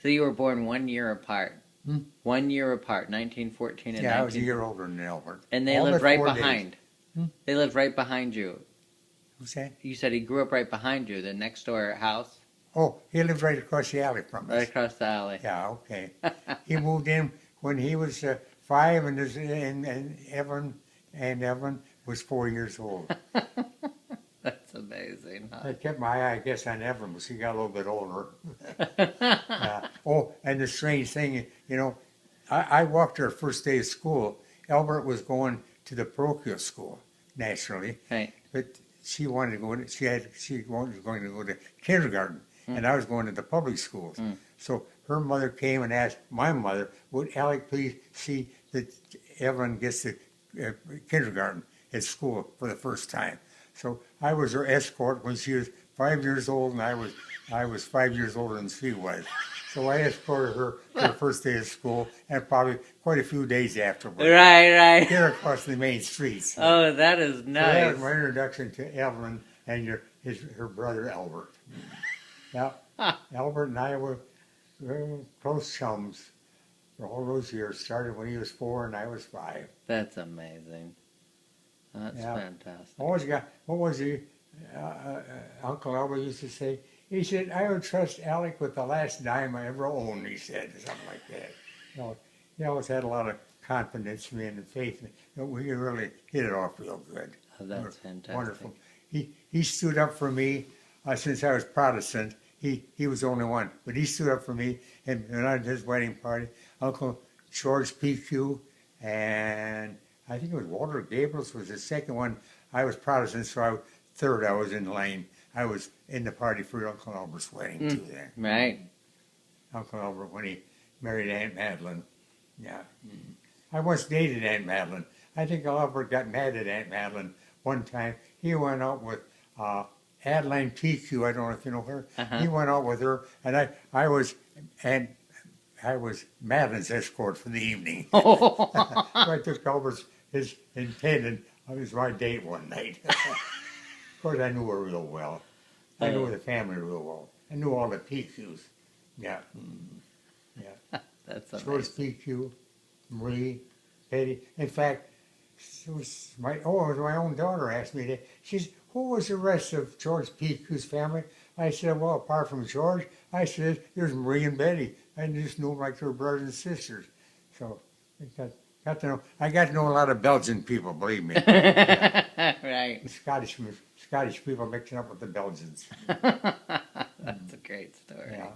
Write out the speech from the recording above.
So you were born 1 year apart. 1 year apart, 1914 and Yeah, 19... I was a year older than Albert. And they All lived but right 4 behind. days. They lived right behind you. What's that? You said he grew up right behind you, the next door house. Oh, he lived right across the alley from us. Right across the alley. Yeah, okay. He moved in when he was 5, and Evelyn was 4 years old. That's amazing. Huh? I kept my eye, I guess, on Evelyn, but she got a little bit older. Oh, and the strange thing, you know, I walked her first day of school. Albert was going to the parochial school, naturally. Right. But she wanted to go. She was going to go to kindergarten, and I was going to the public schools. So her mother came and asked my mother, "Would Alec please see that Evelyn gets to kindergarten at school for the first time?" So I was her escort when she was 5 years old, and I was 5 years older than she was. So I escorted her to the first day of school, and probably quite a few days afterwards. Right. Get her across the main streets. Oh, that is nice. So that was my introduction to Evelyn and her brother Albert. Now, Albert and I were close chums for all those years. Started when he was 4 and I was 5. That's amazing. That's fantastic. What was he? Uncle Albert used to say. He said, "I would trust Alec with the last dime I ever owned," he said, something like that. You know, he always had a lot of confidence in me and faith in me. You know, we really hit it off real good. Oh, that's fantastic. Wonderful. He stood up for me since I was Protestant. He was the only one, but he stood up for me. And when I did his wedding party, Uncle George Picue and I think it was Walter Gabriel's was the second one. I was Protestant, so third I was in line. I was in the party for Uncle Albert's wedding too. There, right? Uncle Albert when he married Aunt Madeline. Yeah, I once dated Aunt Madeline. I think Albert got mad at Aunt Madeline one time. He went out with Madeline Picue. I don't know if you know her. He went out with her, and I was Madeline's escort for the evening. So I took Albert's his intended. I was my date one night. Of course, I knew her real well. I knew the family real well. I knew all the Picues. Yeah. Yeah. That's amazing. George Picue, Mareydt, Betty. In fact, it was my own daughter asked me that. She said, "Who was the rest of George Picue's family?" I said, "Well, apart from George," I said, "there's Mareydt and Betty. I just knew them like they were brothers and sisters." So I got to know. I got to know a lot of Belgian people, believe me. Yeah. Right. Scottish people mixing up with the Belgians. That's a great story. Yeah.